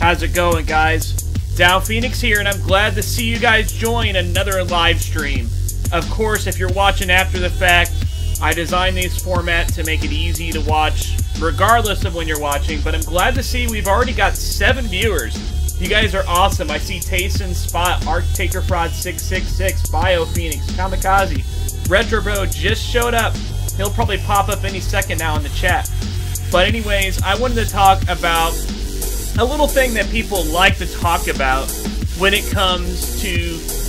How's it going, guys? Dow Phoenix here, and I'm glad to see you guys join another live stream. Of course, if you're watching after the fact, I designed these formats to make it easy to watch, regardless of when you're watching, but I'm glad to see we've already got 7 viewers. You guys are awesome. I see Tayson, Spot, Arctaker Fraud 666, Bio Phoenix, Kamikaze, Retrobro just showed up. He'll probably pop up any second now in the chat. But anyways, I wanted to talk about a little thing that people like to talk about when it comes to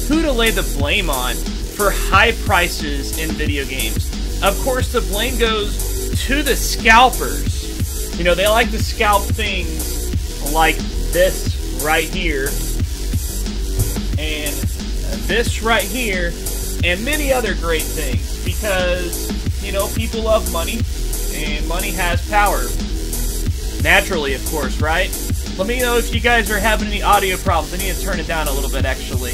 who to lay the blame on for high prices in video games. Of course, the blame goes to the scalpers. You know, they like to scalp things like this right here, and this right here, and many other great things, because, you know, people love money, and money has power. Naturally, of course, right? Let me know if you guys are having any audio problems. I need to turn it down a little bit, actually.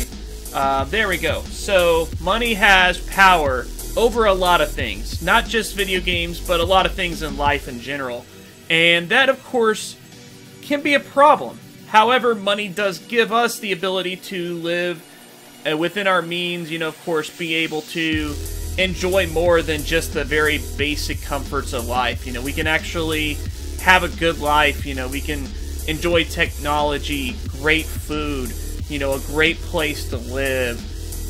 There we go. So, money has power over a lot of things. Not just video games, but a lot of things in life in general. And that, of course, can be a problem. However, money does give us the ability to live within our means, you know, of course, be able to enjoy more than just the very basic comforts of life. You know, we can actually have a good life. You know, we can enjoy technology, great food, you know, a great place to live,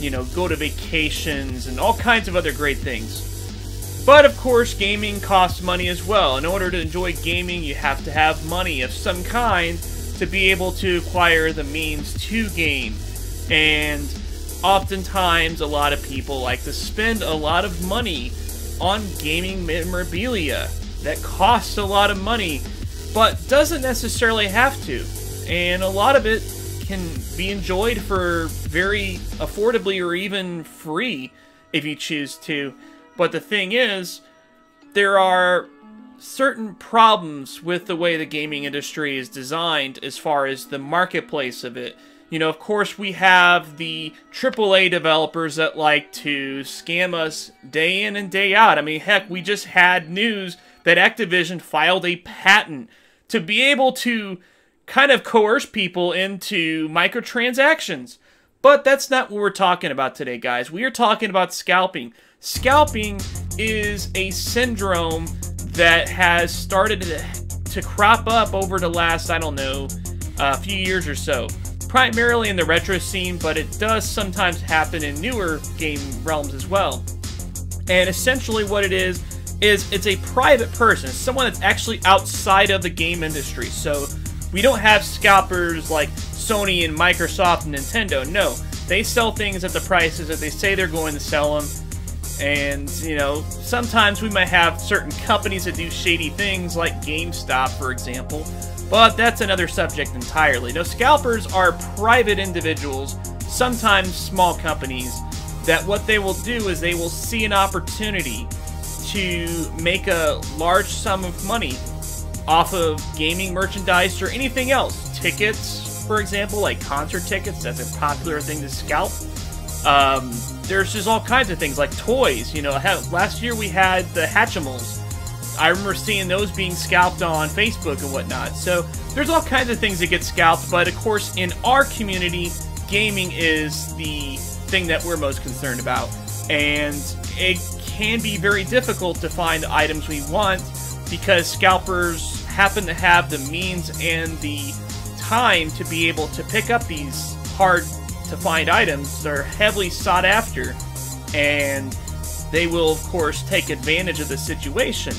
you know, go to vacations, and all kinds of other great things. But, of course, gaming costs money as well. In order to enjoy gaming, you have to have money of some kind to be able to acquire the means to game. And oftentimes, a lot of people like to spend a lot of money on gaming memorabilia that costs a lot of money, but doesn't necessarily have to. And a lot of it can be enjoyed for very affordably or even free if you choose to. But the thing is, there are certain problems with the way the gaming industry is designed as far as the marketplace of it. You know, of course, we have the AAA developers that like to scam us day in and day out. I mean, heck, we just had news that Activision filed a patent to be able to kind of coerce people into microtransactions. But that's not what we're talking about today, guys. We are talking about scalping. Scalping is a syndrome that has started to crop up over the last, I don't know, a few years or so. Primarily in the retro scene, but it does sometimes happen in newer game realms as well. And essentially what it is it's a private person, someone that's actually outside of the game industry. So we don't have scalpers like Sony and Microsoft and Nintendo. No, they sell things at the prices that they say they're going to sell them. And, you know, sometimes we might have certain companies that do shady things, like GameStop, for example. But that's another subject entirely. Now, scalpers are private individuals, sometimes small companies, that what they will do is they will see an opportunity to make a large sum of money off of gaming merchandise or anything else. Tickets, for example, like concert tickets, that's a popular thing to scalp. There's just all kinds of things like toys. You know, last year we had the Hatchimals. I remember seeing those being scalped on Facebook and whatnot. So there's all kinds of things that get scalped, but of course in our community, gaming is the thing that we're most concerned about. And it can be very difficult to find the items we want because scalpers happen to have the means and the time to be able to pick up these hard to find items. They're heavily sought after, and they will of course take advantage of the situation.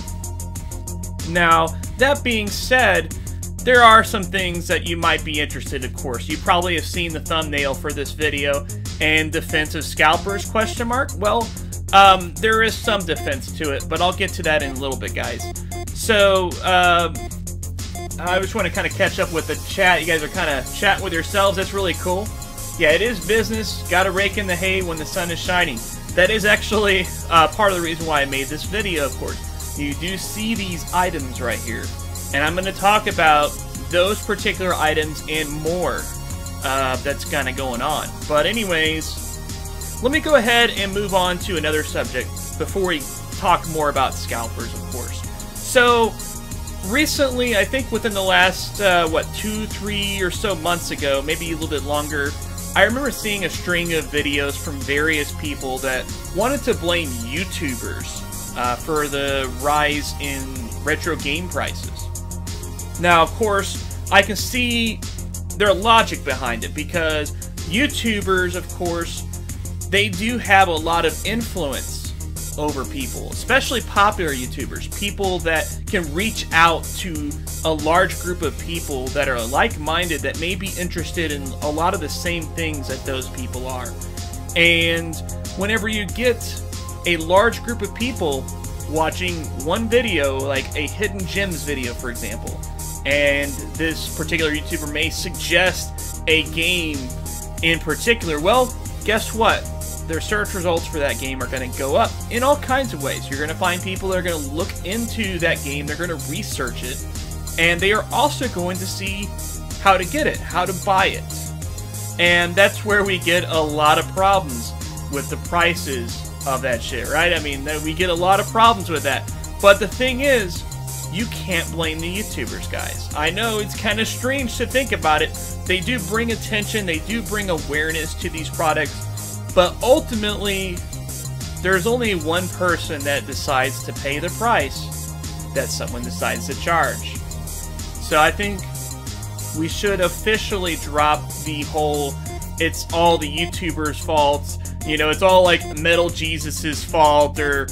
Now, that being said, there are some things that you might be interested in, of course. You probably have seen the thumbnail for this video, and defense of scalpers, question mark? Well, there is some defense to it, but I'll get to that in a little bit, guys. So, I just want to kind of catch up with the chat. You guys are kind of chatting with yourselves. That's really cool. Yeah, it is business. Gotta rake in the hay when the sun is shining. That is actually part of the reason why I made this video, of course. You do see these items right here. And I'm going to talk about those particular items and more that's kind of going on. But anyways, let me go ahead and move on to another subject before we talk more about scalpers, of course. So, recently, I think within the last, 2, 3 or so months ago, maybe a little bit longer, I remember seeing a string of videos from various people that wanted to blame YouTubers for the rise in retro game prices. Now, of course, I can see their logic behind it because YouTubers, of course, they do have a lot of influence over people, especially popular YouTubers, people that can reach out to a large group of people that are like-minded, that may be interested in a lot of the same things that those people are. And whenever you get a large group of people watching one video, like a hidden gems video, for example, and this particular YouTuber may suggest a game in particular, well, guess what? Their search results for that game are going to go up in all kinds of ways. You're going to find people that are going to look into that game, they're going to research it, and they are also going to see how to get it, how to buy it. And that's where we get a lot of problems with the prices of that shit, right? I mean, we get a lot of problems with that. But the thing is, you can't blame the YouTubers, guys. I know it's kind of strange to think about it. They do bring attention, they do bring awareness to these products, but ultimately, there's only one person that decides to pay the price that someone decides to charge. So I think we should officially drop the whole, it's all the YouTubers' fault. You know, it's all like Metal Jesus' fault or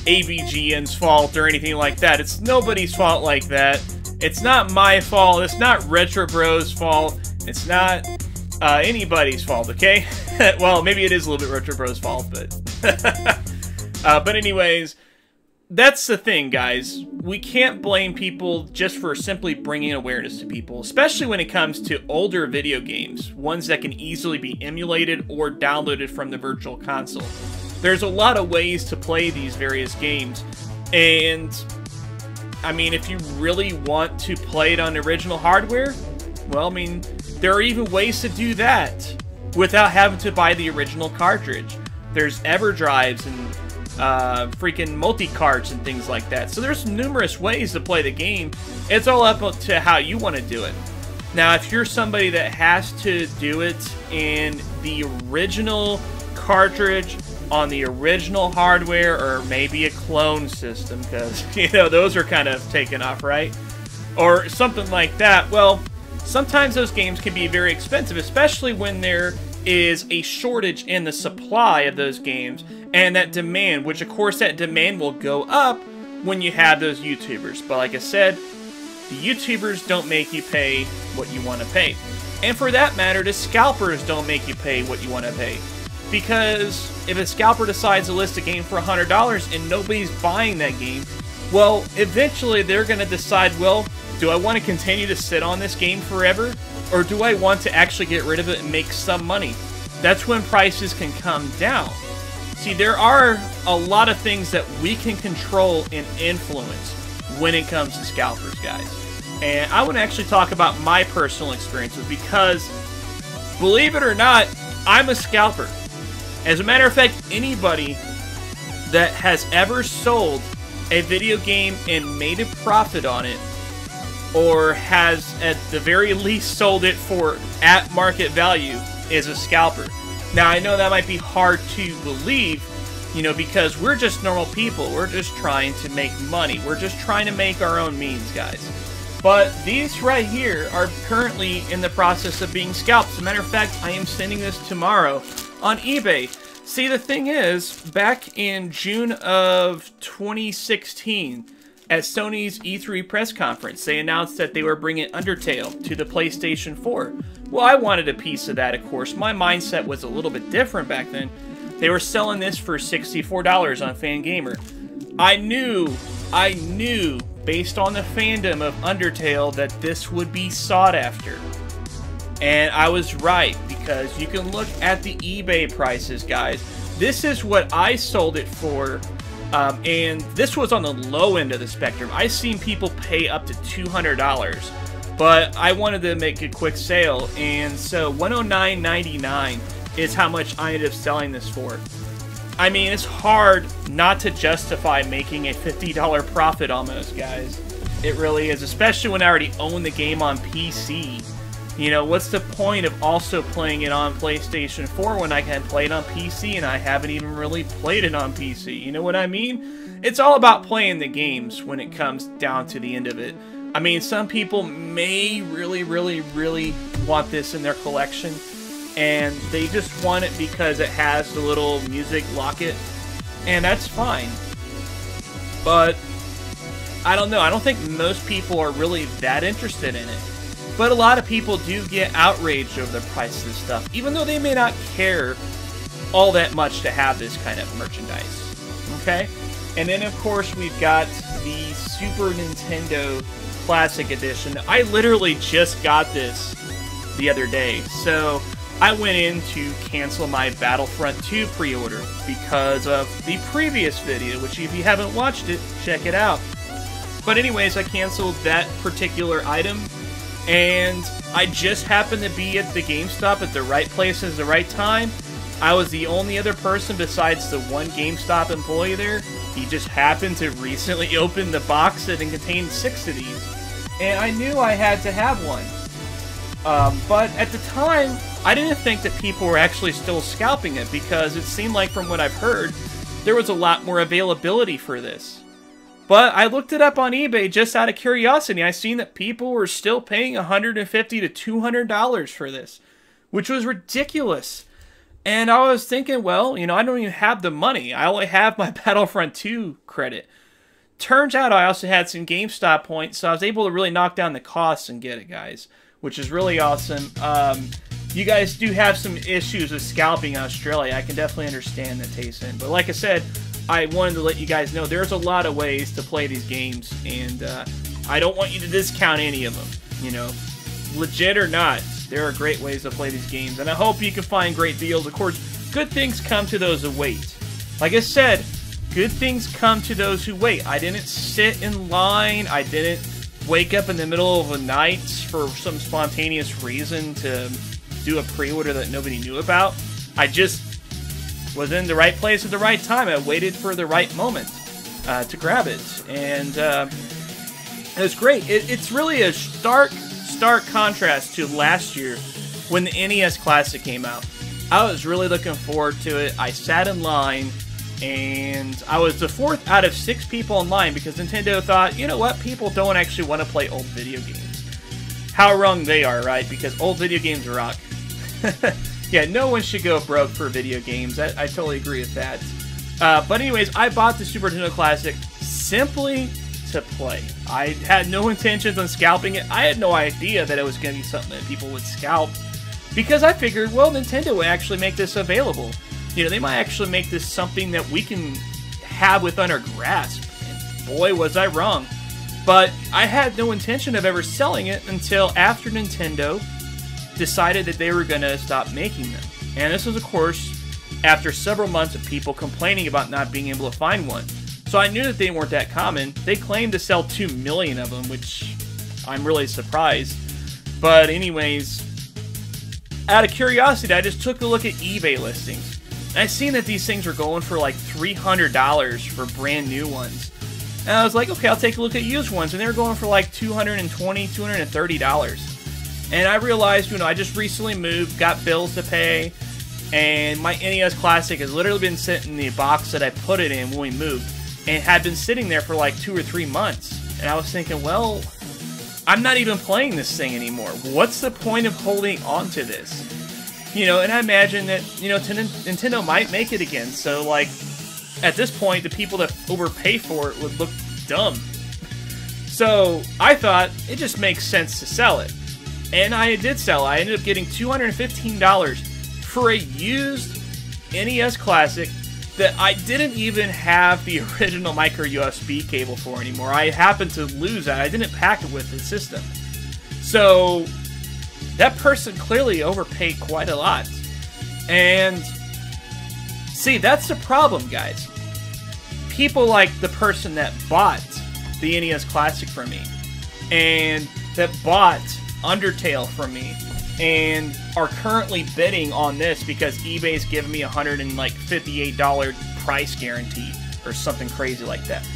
ABGN's fault or anything like that. It's nobody's fault like that. It's not my fault. It's not Retro Bros' fault. It's not anybody's fault, okay? Well, maybe it is a little bit Retro Bros' fault, but... but anyways, that's the thing, guys. We can't blame people just for simply bringing awareness to people, especially when it comes to older video games, ones that can easily be emulated or downloaded from the virtual console. There's a lot of ways to play these various games, and I mean, if you really want to play it on original hardware, well, I mean, there are even ways to do that without having to buy the original cartridge. There's EverDrives and freaking multi-carts and things like that. So there's numerous ways to play the game. It's all up to how you want to do it. Now, if you're somebody that has to do it in the original cartridge on the original hardware, or maybe a clone system, because, you know, those are kind of taken off, right? Or something like that, well, sometimes those games can be very expensive, especially when there is a shortage in the supply of those games and that demand, which of course that demand will go up when you have those YouTubers. But like I said, the YouTubers don't make you pay what you want to pay. And for that matter, the scalpers don't make you pay what you want to pay. Because if a scalper decides to list a game for $100 and nobody's buying that game, well, eventually they're going to decide, well, do I want to continue to sit on this game forever? Or do I want to actually get rid of it and make some money? That's when prices can come down. See, there are a lot of things that we can control and influence when it comes to scalpers, guys. And I want to actually talk about my personal experiences because, believe it or not, I'm a scalper. As a matter of fact, anybody that has ever sold a video game and made a profit on it, or has at the very least sold it for at market value, is a scalper. Now, I know that might be hard to believe, you know, because we're just normal people. We're just trying to make money. We're just trying to make our own means, guys. But these right here are currently in the process of being scalped. As a matter of fact, I am sending this tomorrow on eBay. See, the thing is, back in June of 2016, at Sony's E3 press conference, they announced that they were bringing Undertale to the PlayStation 4. Well, I wanted a piece of that, of course. My mindset was a little bit different back then. They were selling this for $64 on Fangamer. I knew, based on the fandom of Undertale, that this would be sought after. And I was right, because you can look at the eBay prices, guys. This is what I sold it for. And this was on the low end of the spectrum. I've seen people pay up to $200, but I wanted to make a quick sale, and so $109.99 is how much I ended up selling this for. I mean, it's hard not to justify making a $50 profit almost, guys. It really is, especially when I already own the game on PC. You know, what's the point of also playing it on PlayStation 4 when I can play it on PC and I haven't even really played it on PC? You know what I mean? It's all about playing the games when it comes down to the end of it. I mean, some people may really want this in their collection, and they just want it because it has the little music locket, and that's fine. But I don't know. I don't think most people are really that interested in it. But a lot of people do get outraged over the price of this stuff, even though they may not care all that much to have this kind of merchandise. Okay? And then, of course, we've got the Super Nintendo Classic Edition. I literally just got this the other day. So I went in to cancel my Battlefront 2 pre-order because of the previous video, which if you haven't watched it, check it out. But anyways, I canceled that particular item. And I just happened to be at the GameStop at the right place at the right time. I was the only other person besides the one GameStop employee there. He just happened to recently open the box that contained 6 of these. And I knew I had to have one. But at the time, I didn't think that people were actually still scalping it, because it seemed like, from what I've heard, there was a lot more availability for this. But I looked it up on eBay just out of curiosity. I seen that people were still paying $150 to $200 for this, which was ridiculous. And I was thinking, well, you know, I don't even have the money. I only have my Battlefront 2 credit. Turns out I also had some GameStop points, so I was able to really knock down the costs and get it, guys, which is really awesome. You guys do have some issues with scalping in Australia. I can definitely understand that, Tayson. But like I said, I wanted to let you guys know there's a lot of ways to play these games, and I don't want you to discount any of them. You know, legit or not, there are great ways to play these games, and I hope you can find great deals. Of course, good things come to those who wait. Like I said, good things come to those who wait. I didn't sit in line. I didn't wake up in the middle of the night for some spontaneous reason to do a pre-order that nobody knew about. I just was in the right place at the right time. I waited for the right moment to grab it, and it was great. It's really a stark contrast to last year when the NES Classic came out. I was really looking forward to it. I sat in line, and I was the 4th out of 6 people in line because Nintendo thought, you know what, people don't actually want to play old video games. How wrong they are, right? Because old video games rock. Yeah, no one should go broke for video games. I totally agree with that. But anyways, I bought the Super Nintendo Classic simply to play. I had no intentions on scalping it. I had no idea that it was going to be something that people would scalp, because I figured, well, Nintendo would actually make this available. You know, they might actually make this something that we can have within our grasp. And boy, was I wrong. But I had no intention of ever selling it until after Nintendo decided that they were going to stop making them. And this was, of course, after several months of people complaining about not being able to find one. So I knew that they weren't that common. They claimed to sell 2 million of them, which I'm really surprised. But anyways, out of curiosity, I just took a look at eBay listings. And I seen that these things were going for like $300 for brand new ones. And I was like, okay, I'll take a look at used ones. And they were going for like $220, $230. And I realized, you know, I just recently moved, got bills to pay, and my NES Classic has literally been sitting in the box that I put it in when we moved, and had been sitting there for like 2 or 3 months. And I was thinking, well, I'm not even playing this thing anymore. What's the point of holding on to this? You know, and I imagine that, you know, Nintendo might make it again. So, like, at this point, the people that overpay for it would look dumb. So, I thought it just makes sense to sell it. And I did sell it. I ended up getting $215 for a used NES Classic that I didn't even have the original micro USB cable for anymore. I happened to lose that. I didn't pack it with the system. So that person clearly overpaid quite a lot. And see, that's the problem, guys. People like the person that bought the NES Classic from me, and that bought Undertale from me, and are currently bidding on this because eBay's giving me $158 price guarantee or something crazy like that.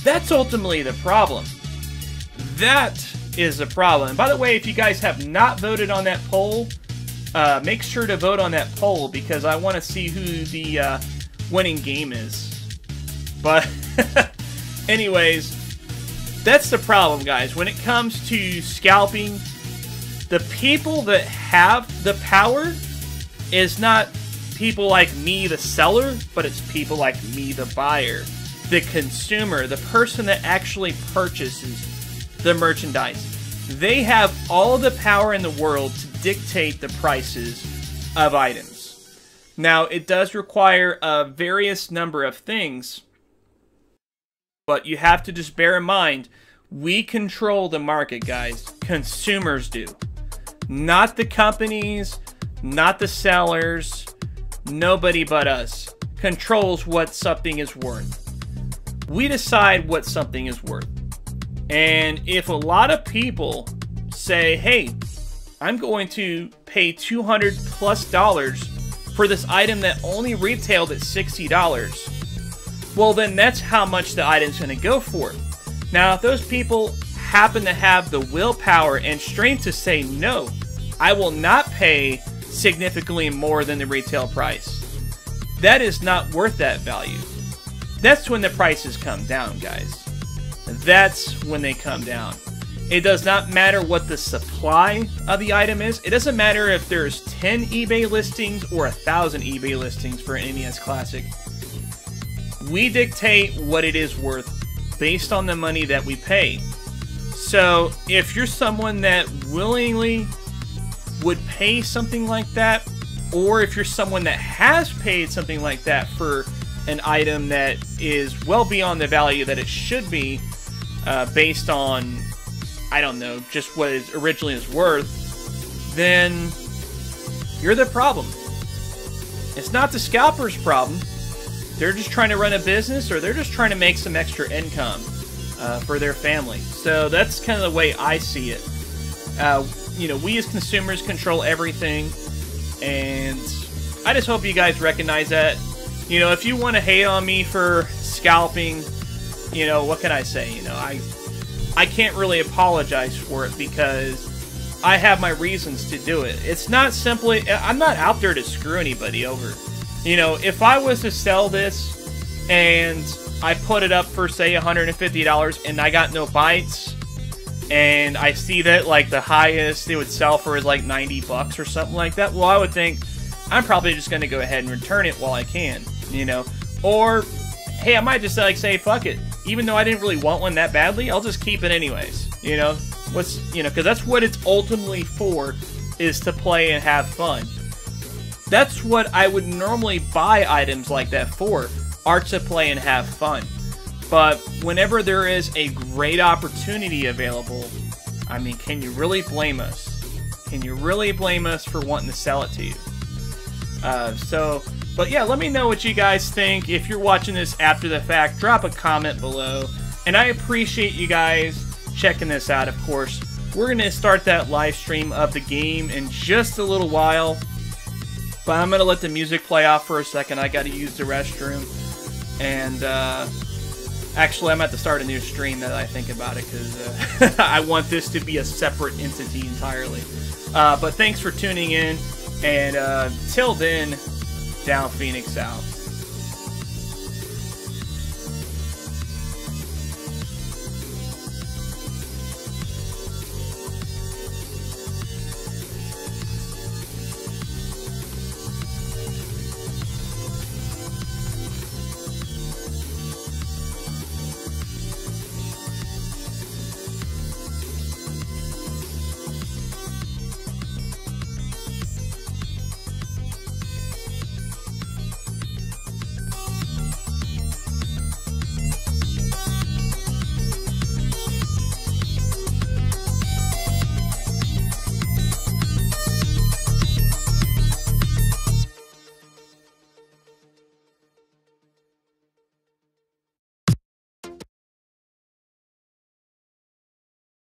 That's ultimately the problem. That is the problem. And by the way, if you guys have not voted on that poll, make sure to vote on that poll because I want to see who the winning game is. But anyways, that's the problem, guys. When it comes to scalping, the people that have the power is not people like me, the seller, but it's people like me, the buyer, the consumer, the person that actually purchases the merchandise. They have all the power in the world to dictate the prices of items. Now, it does require a various number of things, but you have to just bear in mind, we control the market, guys. Consumers do. Not the companies, not the sellers, nobody but us controls what something is worth. We decide what something is worth. And if a lot of people say, hey, I'm going to pay $200+ for this item that only retailed at $60, well, then that's how much the item's going to go for. Now, if those people happen to have the willpower and strength to say, no, I will not pay significantly more than the retail price, that is not worth that value. That's when the prices come down, guys. That's when they come down. It does not matter what the supply of the item is. It doesn't matter if there's 10 eBay listings or 1,000 eBay listings for an NES Classic. We dictate what it is worth based on the money that we pay. So if you're someone that willingly would pay something like that, or if you're someone that has paid something like that for an item that is well beyond the value that it should be, based on, I don't know, just what it originally is worth, then you're the problem. It's not the scalper's problem. They're just trying to run a business, or they're just trying to make some extra income for their family. So that's kind of the way I see it. You know, we as consumers control everything, and I just hope you guys recognize that. You know, if you want to hate on me for scalping, you know, what can I say? You know, I can't really apologize for it because I have my reasons to do it. It's not simply, I'm not out there to screw anybody over. You know, if I was to sell this and I put it up for, say, $150 and I got no bites, and I see that, like, the highest it would sell for is like 90 bucks or something like that, well, I would think I'm probably just going to go ahead and return it while I can, you know. Or, hey, I might just, like, say, fuck it. Even though I didn't really want one that badly, I'll just keep it anyways, you know. You know, because that's what it's ultimately for, is to play and have fun. That's what I would normally buy items like that for, are to play and have fun. But whenever there is a great opportunity available, I mean, can you really blame us? Can you really blame us for wanting to sell it to you? But yeah, let me know what you guys think. If you're watching this after the fact, drop a comment below. And I appreciate you guys checking this out, of course. We're going to start that live stream of the game in just a little while. But I'm going to let the music play off for a second. I got to use the restroom. And, actually, I'm about to start a new stream now that I think about it, because I want this to be a separate entity entirely. But thanks for tuning in, and till then, down Phoenix out.